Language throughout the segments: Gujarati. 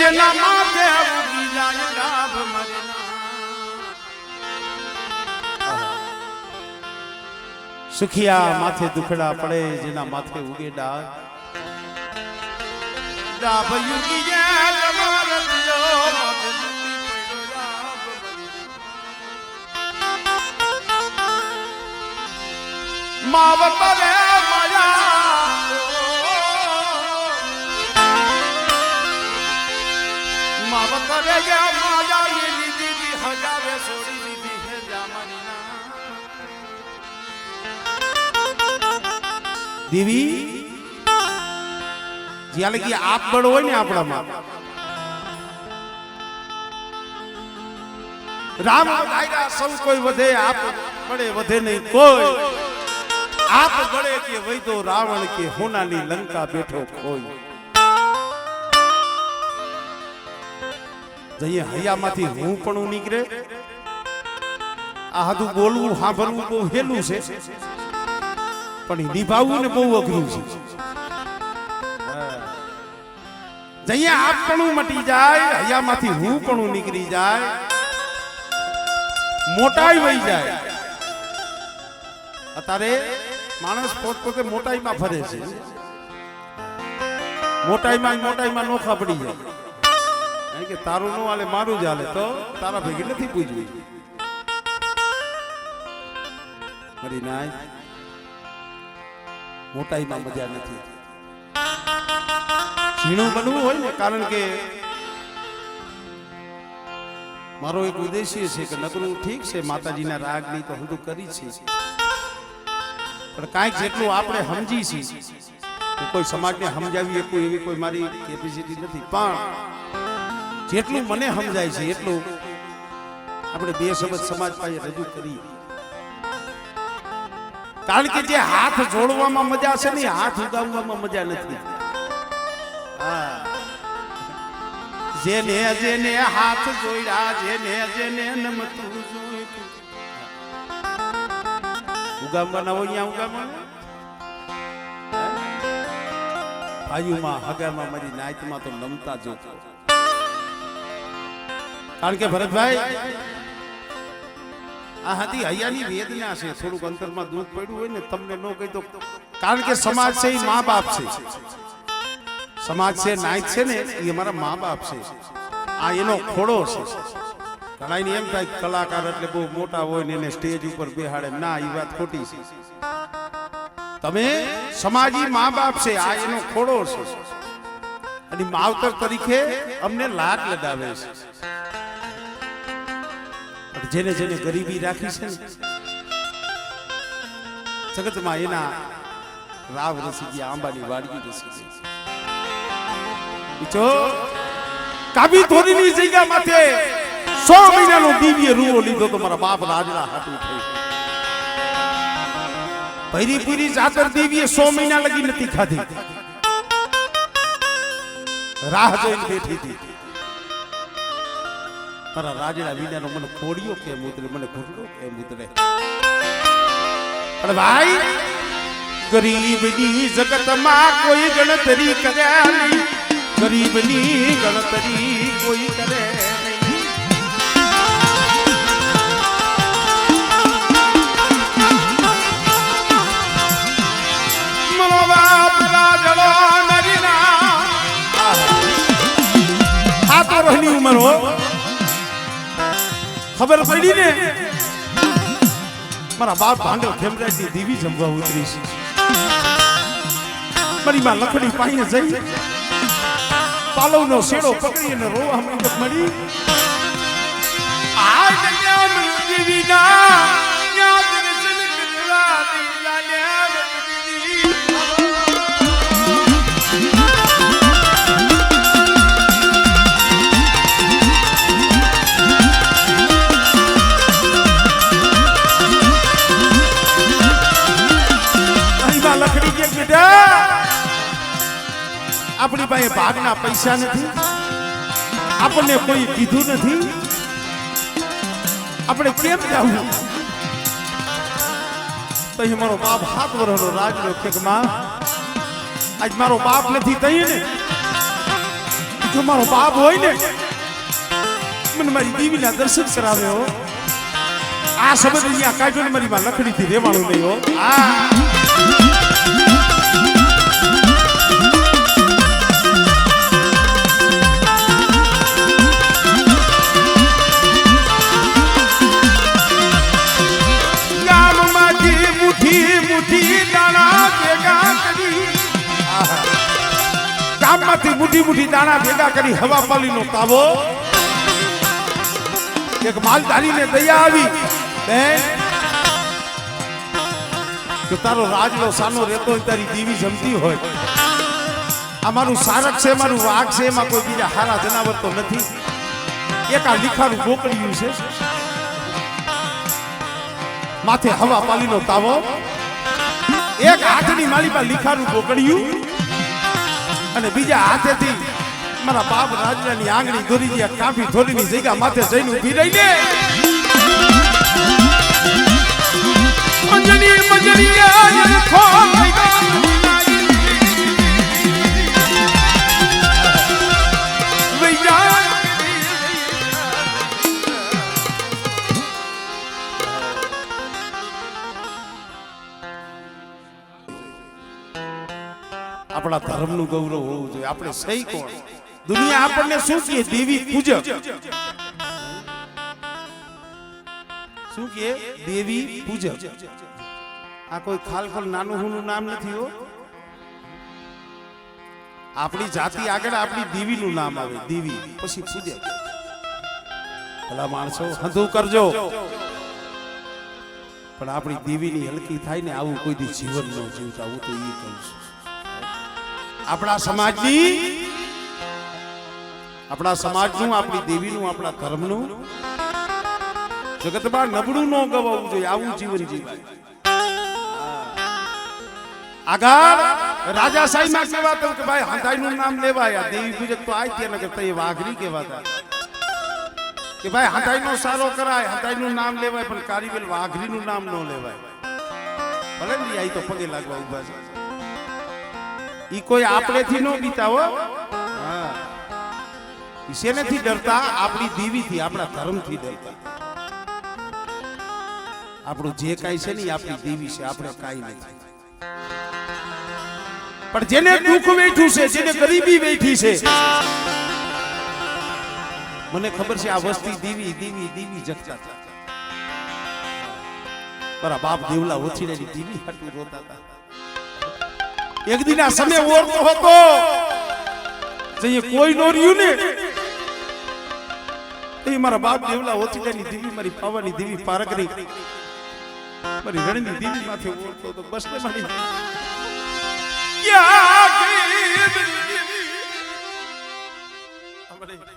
જેના માથે ઉગી જાય ડાભ મરના સુખિયા માથે દુખડા પડે જેના માથે ઉગે ડાભ ડાભ યુગી જાય તમારા દિયો માથે માવત રે માયા માવત રે માયા લીધી દીધી હજારે છોડી દીધી હે જામની દેવી જ્યાં લગી આપ બળ હોય ને આપણામાં રામ દાયરા સૌ કોઈ વધે આપ બળે વધે નહીં કોઈ आप बड़े के वही तो रावण के होनाली लंका बैठो खोई जइए हया माथी हूं पण निकरे आ हादू बोलવું સાંભળવું બહુ હેલું છે પણ નિભાવવું ને બહુ અઘરું છે જઈએ આપ પણ મટી જાય હયા માથી હું પણ નીકળી જાય મોટાઈ વઈ જાય અત્યારે માણસ પોતપોતે મોટાઈમાં ફરે છે મોટાઈમાં નોખા પડી જાય કે તારું નો હાલે મારું જ હાલે તો તારા ભેગી નથી પૂજવી મરી નાય મોટાઈમાં મજા નથી ઝીણું બનવું હોય ને કારણ કે મારો એક ઉદ્દેશ્ય છે કે નકરું ઠીક છે માતાજીના રાગની તો હું તો કરી છે પણ કાંઈક જેટલું આપણે સમજી છીએ કોઈ સમાજને સમજાવીએ કોઈ એવી કોઈ મારી કેપેસિટી નથી પણ જેટલું મને સમજાય છે એટલું આપણે બે શબ્દ સમાજ પાસે રજૂ કરીએ કારણ કે જે હાથ જોડવામાં મજા છે ને હાથ ઉગાવવામાં મજા નથી જેને જેને હાથ જોડ્યા જેને નમતું જોઈતું ઉગામવાના હોય અહીંયા ઉગામવાના ભાઈઓમાં હગામાં મારી નાયતમાં તો નમતા જોતો કારણ કે ભરતભાઈ આ હતી હૈયાની વેદના છે થોડુંક અંતરમાં દુઃખ પડ્યું હોય ને તમને ન કહી દો કારણ કે સમાજ છે એ મા બાપ છે સમાજ છે નાયત છે ને એ અમારા મા બાપ છે આ એનો ખોડો છે ઘણા એમ થાય કલાકાર એટલે બહુ મોટા હોય ને એને સ્ટેજ ઉપર બેહાડે ના એ વાત ખોટી છે તમે સમાજી મા બાપ છે આ એનો ખોડો છે અને માવતર તરીકે અમને લાડ લગાવે છે જેને જેને ગરીબી રાખી છે ને જગતમાં એના રાવ રસી ગયા આંબાની વાડકી રસી ગઈ કાબી ધોરીની જગ્યા માથે 100 મહિનાનો દિવ્ય રૂવો લીધો તો મારા બાપ રાજના હાથું થઈ ભૈરી પૂરી જાતર દિવ્ય 100 મહિના લગી નથી ખાધી રાહ જોઈને બેઠી હતી મારા રાજના વિનાનો મને ખોડિયો કેમ ઉતરે મને ઘૂંટડો કેમ ઉતરે અરે ભાઈ ગરીબની જગતમાં કોઈ ગણતરી કરે નહીં ગરીબની ગણતરી કોઈ કરે ઉમર હો ખબર પડી ને મારા બાપ ભાંડો ખેમરાજી દેવી જમવા ઉતરી છે મારી માં લખડી પાઈને જઈ પાલવનો શેડો પકડીને રોવા મળી આ જગ્યા દેવીના યાદ દર્શન કરવા દિલાને આપણી પાસે ભાગના પૈસા નથી આપણને કોઈ કીધું નથી આપણે કેમ જાવું તો મારો બાપ 7 વર્ષનો રાજનો કે માં આજ મારો બાપ નથી તઈ ને જો મારો બાપ હોય ને મને મારી દેવીના દર્શન કરાવે હો આ શબ્દ અહીંયા કાઢ્યો ને મારી માં લખડીથી રેવાણું નહીં હો ગામમાંથી મુઠ્ઠી મુઠ્ઠી દાણા ભેગા કરી હવા પાલીનો તાવો એક માલધારીને દયા આવી બેન જો તારો રાજનો સાનો રહેતો હોય તારી દેવી જમતી હોય આ મારું સારક છે મારું વાઘ છે એમાં કોઈ બીજા હારા જનાવર તો નથી એક આ લીખાનું ગોકળિયું છે માથે હવા પાલીનો તાવો એક હાથની માળીમાં લીખાનું ગોકળિયું અને બીજા હાથેથી મારા બાપ રાજની આંગળી દોરી ગયા કાફી થોડીની જગ્યા માથે જઈને ઊભી રહીને મંજરી મંજરી આપણા ધર્મનું ગૌરવ હોવું જોઈએ આપણે સહી કોણ દુનિયા આપણને શું કહે દેવી પૂજક શું કહે દેવી પૂજક આ કોઈ ખાલખલ નાનું હુનું નામ નથી હો આપણી જાતિ આગળ આપણી દેવીનું નામ આવે દેવી પછી પૂજક ભલા માણસો હંધું કરજો પણ આપણી દેવીની હલકી થાય ને આવું કોઈ દી જીવન ન જીવતા હું તો એ કહું છું આપણા સમાજનું આપણી દેવીનું આપણા ધર્મનું જગતમાં નબળું ન ગવાવું જોઈએ આવું જીવન જીવાય આગળ રાજાશાહીમાં કહેવાતું કે ભાઈ હંધાઈનું નામ લેવાય દેવી પૂજક તો આ ત્યાં નગર એ વાઘરી કહેવાતા કે ભાઈ હંધાઈનો સારો કરાય હંધાઈનું નામ લેવાય પણ કારીવેલ વાઘરીનું નામ ન લેવાય ભલે ને આ તો પગે લાગવા ઉભા છે ઈ કોઈ આપણેથી નો બીતા હો હા ઈ શેનેથી ડરતા આપણી દેવીથી આપણા ધર્મથી ડરતા આપણું જે કાઈ છે ને આપણી દેવી છે આપણે કાઈ નથી પણ જેને દુઃખ વેઠ્યું છે જેને ગરીબી વેઠી છે મને ખબર છે આ વસ્તી દેવી દેવી દેવી જગતા હતા મારા બાપ દેવલા ઓછીને દેવી હાટું રોતા હતા એક દિન આ સમય ઓરતો હતો જે કોઈ નો રહ્યું ને એ મારા બાપ દેવલા ઓચિટાની દેવી મારી પાવાની દેવી પારકરી મારી રણની દેવી માથે ઓરતો તો બસ ને મારી ક્યાં ગઈ દેવી અમારે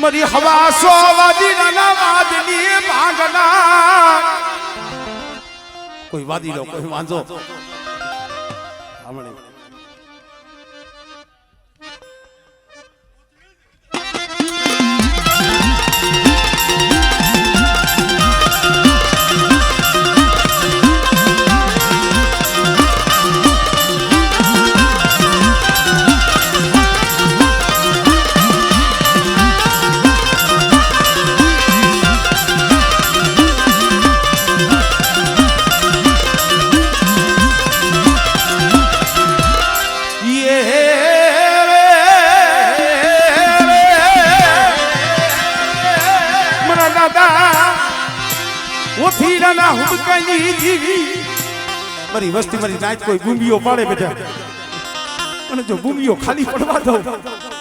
મરી હવા સો વાદીના વાદની ભાગના કોઈ વાદી લો કોઈ વાંધો હમણે મારી વસ્તી મારી નાચ કોઈ બૂંબીઓ પાડે બેટા અને જો બૂંબીઓ ખાલી પડવા દઉં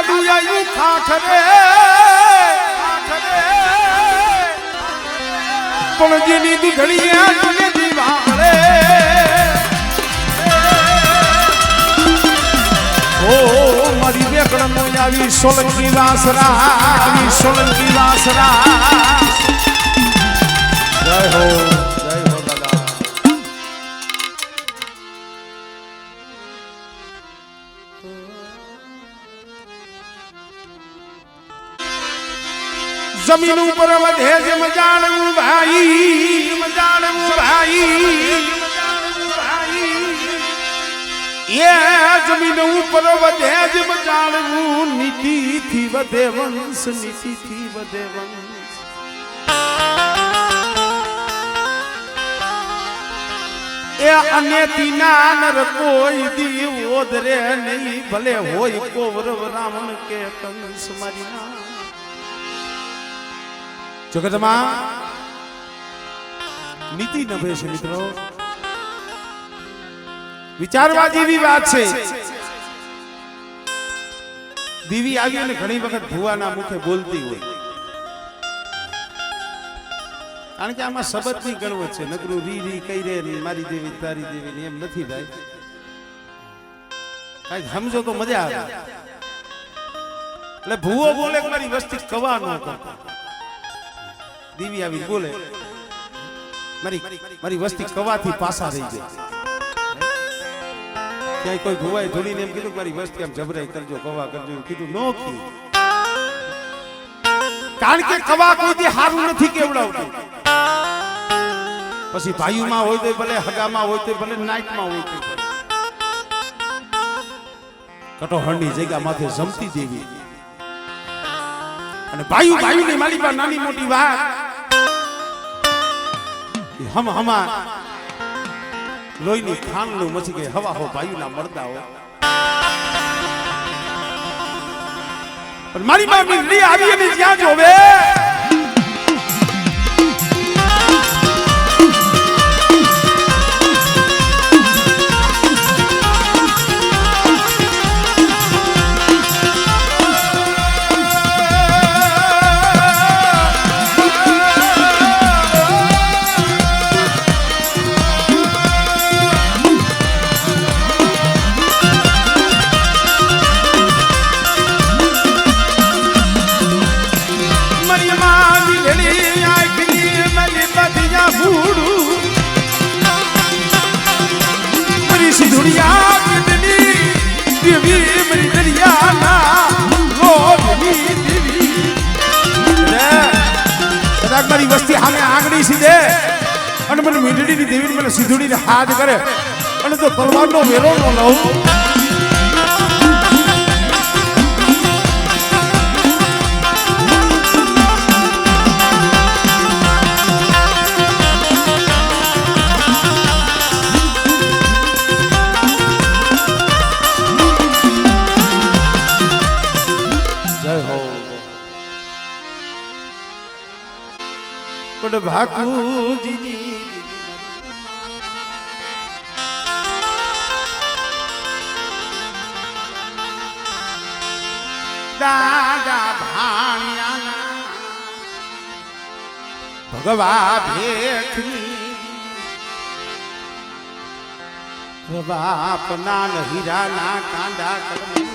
ખાડું આવ્યું ખાખરે પણ જેની દુધડી આને દીવાળે ઓ મારી બેકડ નો આવી સોલંકી વાસરા આવી સોલંકી વાસરા જય હો દાદા જમીન ઉપર વધે છે મજાણવું ભાઈ એ જમીન ઉપર વધે છે મજાણવું નીતિથી વધે વંશ નીતિથી વધે વંશ એ અનેતી ના નર કોઈ દી ઓદરે નહીં ભલે હોય કૌરવ રાવણ કે કંસ મારી ના જગતમાં નીતિ નભે છે મિત્રો વિચારવા જેવી વાત છે દીવી આવી અને ઘણી વખત ભુવાના મુખે બોલતી હોય કારણ કે આમાં શબ્દની ગણવત છે નગરું રી રી કઈ રે મારી દેવી તારી દેવી એમ નથી ભાઈ કઈ સમજો તો મજા આવે એટલે ભુવો બોલે કે મારી વસ્તી કવા ન કરતો દીવી આવી બોલે મારી વસ્તી કવાથી પાસા રહી જાય ક્યાંય કોઈ ભુવાએ ધોળીને એમ કીધું મારી વસ્તી આમ જબરાઈ કરજો કવા કરજો એમ કીધું નો કી કારણ કે કવા કોઈથી હારું નથી કેવડાવતું પછી ભાઈઓમાં હોય તો ભલે હગામાં હોય તો ભલે નાઈટમાં હોય તો કટોહળની જગ્યા માથે જમતી દેવી અને ભાઈઓની મારી પાસે નાની મોટી વાત હમા લોહીની ખાંડનું મચી ગઈ હવા હો ભાઈઓના મળતા હો પણ મારી બાપની લી આવી અને જ્યાં જોવે મારી વસ્તી સામે આંગળી સીધે અને મને મીંઢડીની દેવીને મને સીધુડીને હાથ કરે અને તો તલવારનો વેરો ન લઉં ભાકુજી દાદા ભાણિયાના ભગવા ભેખની બાપના હીરાના કાંડા કરમ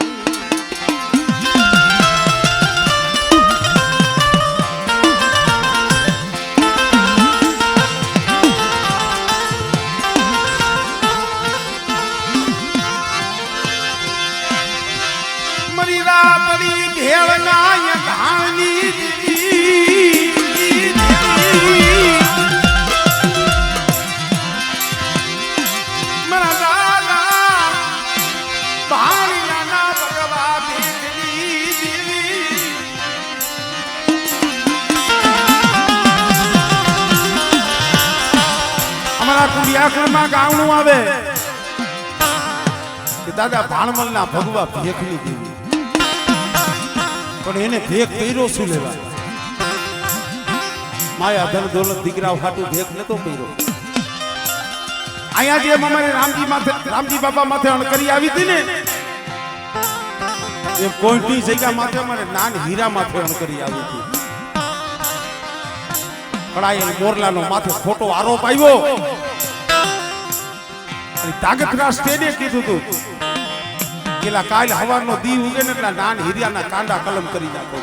કુડિયાકરમાં ગાવણું આવે કે દાદા ભાણમલના ભગવા ભેખની દેવી પણ એને ભેખ કર્યો શું લેવા માયા ધન દોલત દીકરાઓ હાટું ભેખ નતો કર્યો અહીંયા જે અમારે રામજી બાબા માથે અણકરી આવી હતી ને એ કોઈની જગ્યા માથે મને નાન હીરા માથે કરી આવી હતી. કડાયેલ મોરલાનો માથે ખોટો આરોપ આવ્યો. તાગતરા સ્ટેડે કીધું તું પેલા કાલ હવારનો દી ઉગે ને એટલે નાન હીરાના કાંડા કલમ કરી નાખો.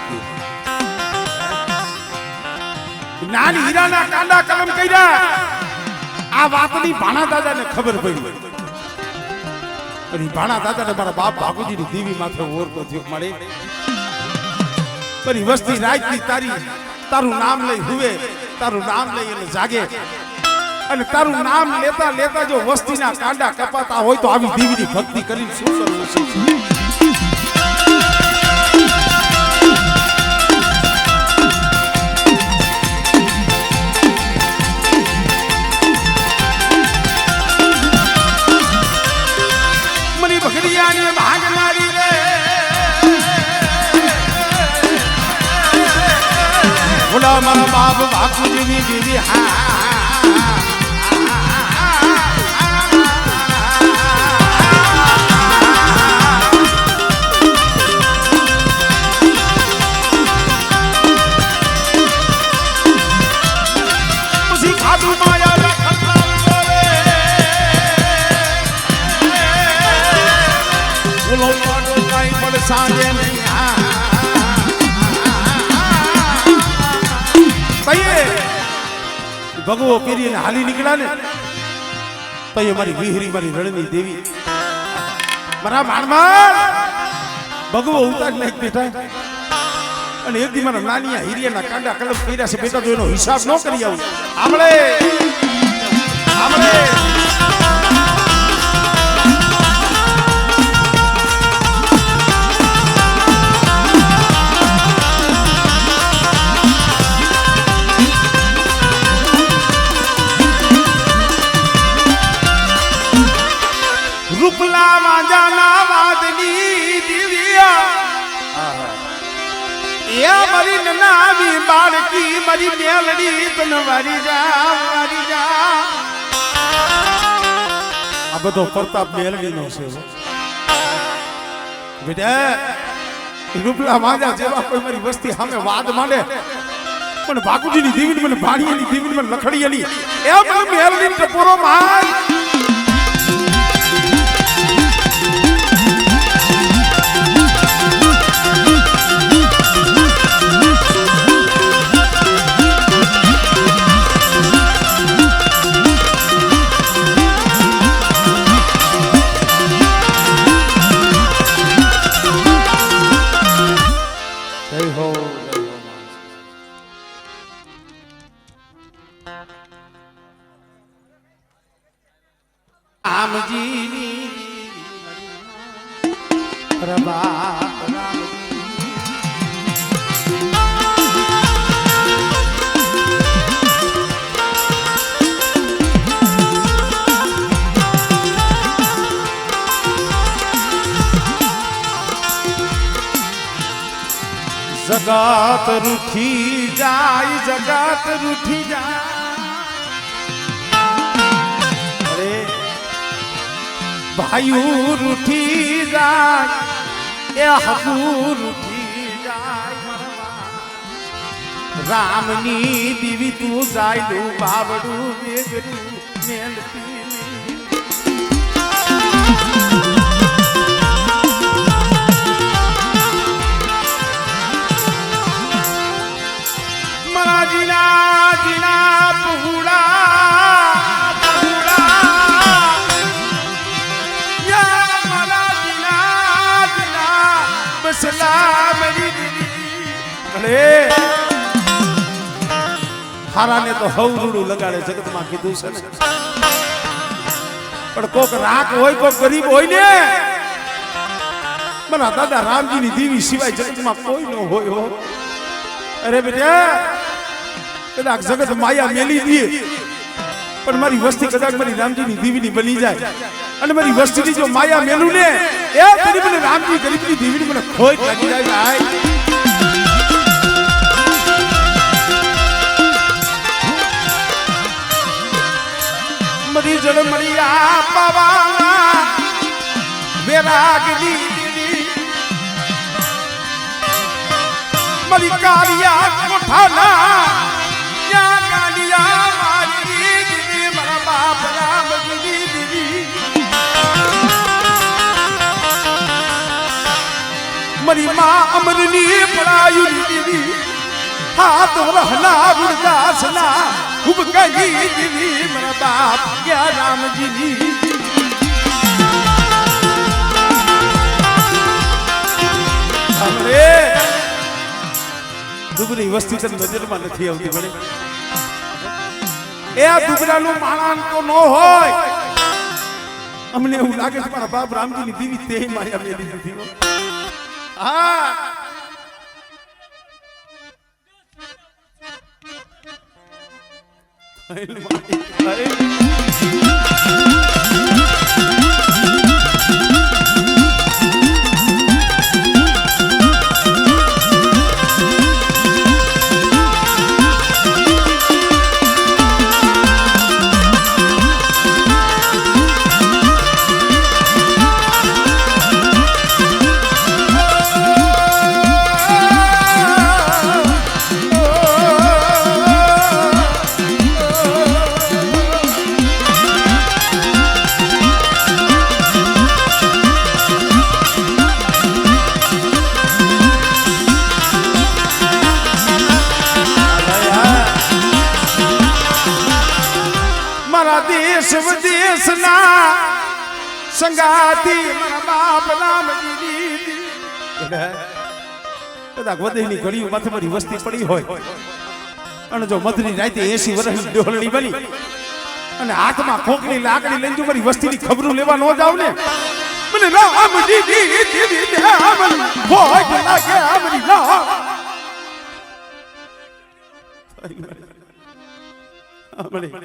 નાન હીરાના કાંડા કલમ કર્યા. આ વાતની ભાણા દાદાને ખબર પડી. અને ભાણા દાદાને મારા બાપ બાપુજીની દેવી માથે ઓરતો થયો મળે. બરી વસ્તી રાતની તારું નામ લઈ હુવે, તારું નામ લઈ એટલે જાગે. અને તારું નામ લેતા લેતા જો વસ્તીના કાંડા કપાતા હોય તો આવી દેવીની ભક્તિ કરીને શું કરવું છે? મની ભગડિયાની ભાગનારી રે ભોલા મારા બાપ બાપુજીની દેવી. હા સાંજે ભગવો પેરીને હાલી નીકળ્યા ને તો મારી વિહરી મારી રણની દેવી મારા માણમાં ભગવો ઉતાર નાખ બેઠા. અને એક દી મારા નાનિયા હીરિયાના કાંડા કલમ કર્યા છે બેટા, તો એનો હિસાબ ન કરી આવું. આમળે આમળે રૂપલા વાજાના વાદની દિવ્યા એ મારી નનાવી બાળકી મારી મેલડી તન વારી જા. આ બધો પ્રતાપ મેલડી નો છે બેટા. રૂપલા વાજા જેવા કોઈ મારી વસ્તી સામે વાદ માંડે પણ બાકુજીની દેવી મને ભાણીયાની દેવી મને લખડીયાની એ મને મેલડી ટપોરો માર. રામજીની પ્રભા જગત રૂઠી જાય, જગત રૂઠી જાય. અરે ભાઈઓ રૂઠી જાય, એ હકુ રૂઠી જાય. રામની દીવી તું જાય તું બાવડું વેગરું મેલતી હારાને તો હવરૂડું લગાડે જગતમાં કીધું છે ને. પણ કોક રાખ હોય, કોક ગરીબ હોય ને, મારા દાદા રામજીની દેવી સિવાય જગતમાં કોઈ ન હોય હો. અરે બેટા કદાચ જગત માયા મેલી દે પણ મારી વસ્તી કદાચ મારી રામજીની દેવીની બની જાય અને મારી વસ્તીની જો માયા મેલું ને એ તેની મને રામજી ગરીબની દેવીની મને ખોઈ લાગી જાય. મરી જળ મળ્યા પાવા વેરાગની દેવી મારી કાલિયા કોઠાના ત્યાં કાલિયા મારી દીદી મારા બાપ રામજી દીદી મારી માં અમરની પડાયું દીદી હાથ રહના ગુરદાસના ખૂબ કહી દીદી મારા બાપ ગયા રામજીની દુબરી વસ્તી તને નજરમાં નથી આવતી મને એ આ દુબરાનું માણાન તો ન હોય અમને એવું લાગે છે મારા બાપ રામજીની દીવી તે મારી અમે દીધી હા દેશ વિદેશના સંગાતી મારા બાપ રામજી કદાચ વધેની ઘડીઓ માથે મારી વસ્તી પડી હોય અને જો મધની રાતે 80 વર્ષની ડોલડી બની અને હાથમાં ખોખલી લાકડી લઈને જો મારી વસ્તીની ખબરો લેવા ન જાવ ને મને રામજી દીદી રામન ભોગ લાગે આમરી રામ આમરી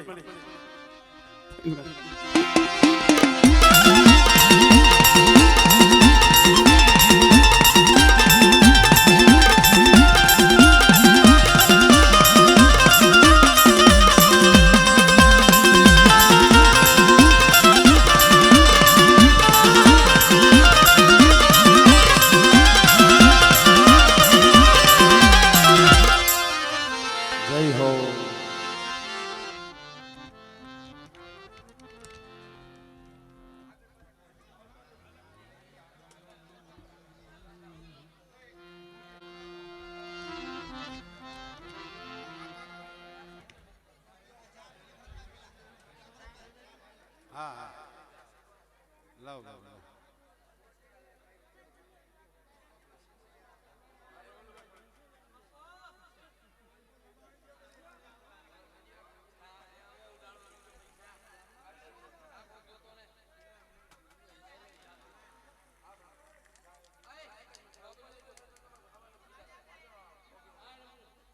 જય હો હા લાવ